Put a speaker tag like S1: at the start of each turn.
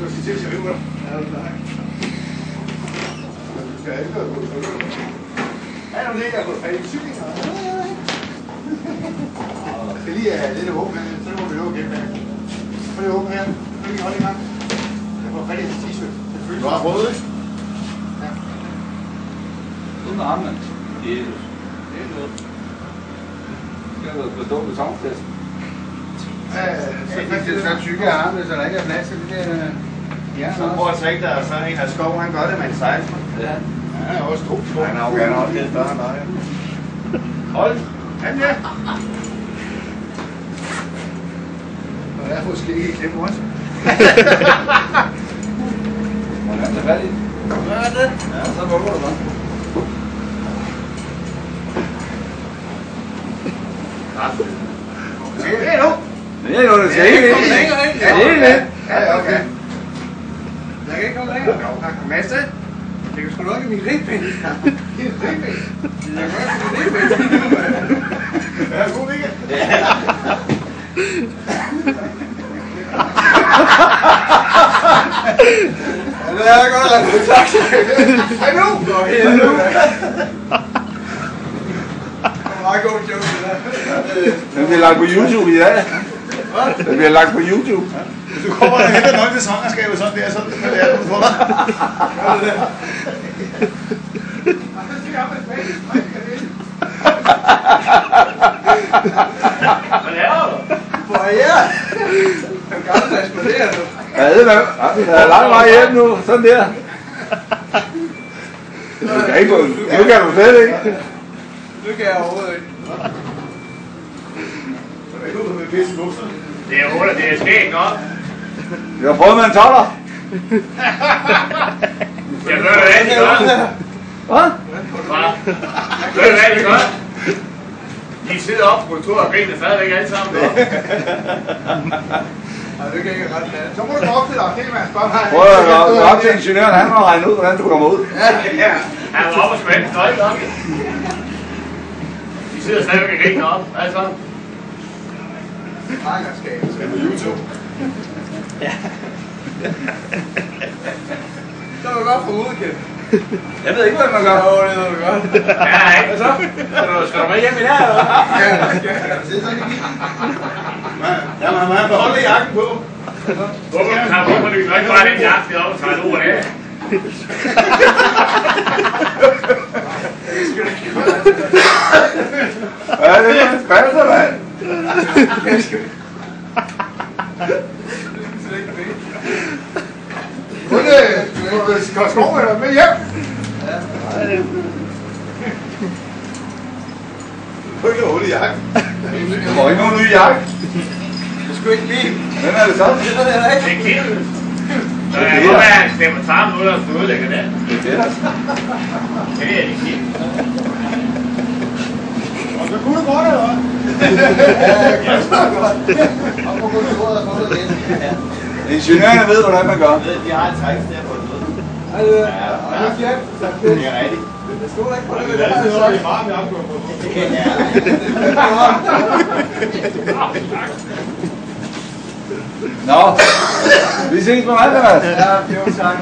S1: skal sige til at rive dig. Ja, det er nej. Du skal ikke være god. Ja, nu ligger jeg på fat i cyklinger. Jeg skal lige have lidt åbent her, så må vi lukke gennem her. Så er det åbent her. Nu kan I holde i gang. Jeg får fat i en t-shirt. Du har rød, ikke? Ja.
S2: Uden armene. Jesus. Det er noget. Det er noget bedukket savnflæsk.
S1: Ja, så tykke arme, så der ikke er plads til det der. Ja,
S3: så prøv at trække dig, og så en af skov, han gør det med en 16.
S2: Ja.
S1: Han er også 2 skov.
S3: Han er også lidt større end dig.
S1: Hold. Han der. Og jeg får slik i klemme også.
S2: Må jeg tage fat i?
S3: Hvad er det?
S2: Ja, så våger du bare.
S1: Det er nu.
S2: Det er jo det til ikke.
S1: Ja, okay.
S3: Jeg kan ikke komme længere.
S1: Mads, det kan sgu nok i min ribben. Din ribben? Jeg kan godt i min ribben. Ja, god weekend.
S3: Ja, det er godt at lade tak.
S1: Hej nu!
S3: Meget god joke, det der.
S2: Den bliver lagt på YouTube i dag. Den bliver lagt på YouTube.
S1: Hvis du kommer og henter nøgle til sangerskabet sådan der, så kan det være for dig. Gør det der.
S3: Hvad laver du?
S1: Hvor er jeg? Den gamle der eksploderer nu.
S2: Ja, det er lang vej hjem nu. Sådan der. Du kan ikke gå. Nu kan du slet ikke.
S3: Nu kan jeg overhovedet ikke.
S1: Så er ikke ud med pisse i bukserne.
S3: Det er hurtigt, det er skægt nok.
S2: Vi har prøvet med en toller.
S3: Jeg ved, hvad de gør.
S2: Hvad?
S3: Ved du, hvad de gør? De sidder oppe på kontoret og griner stadigvæk alle sammen.
S1: Nej, det kan ikke ret lade. Så må du gå op til dig, det er man spørger mig.
S2: Prøv at gå op til ingeniøren, han må regne ud, hvordan du kommer ud.
S3: Ja, han var oppe og skulle hente nøglen op. De sidder stadigvæk og griner op, alle sammen.
S1: Fangerskab, så er på YouTube.
S3: Ja.
S1: Så er du godt for udkendt.
S2: Jeg ved ikke, hvad man gør.
S1: Jo, det ved du godt.
S3: Ja, ikke? Hvad så? Skal du med hjem i dag, eller hvad?
S1: Ja, sidde sådan i bilen. Ja, man må beholde jakken på.
S3: Hvorfor tager du på det? Du kan ikke bare den jakke, der op og tager et ord af.
S2: Ja, det er en spasser, mand.
S1: Skal skov eller med hjem?
S3: Ja.
S1: Du ikke hul i jakken.
S2: Du får ikke nogen ny jakke.
S1: Det skulle ikke blive.
S2: Hvem er det så?
S3: Det er Kim. Så jeg må være, at stemmer tarmen ud og få udlægger det.
S2: Det er det.
S3: Det er det Kim.
S1: Og så kunne du godt, eller hvad? Ja, så godt. Og på kontoret og få det igen.
S2: Ingeniørerne ved, hvordan man gør.
S3: De har et trækstær på det.
S1: Ja,
S3: det er rigtigt.
S1: det stod ikke på det. Det er altid noget, det er meget med opgået på.
S2: Nå, vi ses på mandag, Mads.
S1: Ja, jo tak.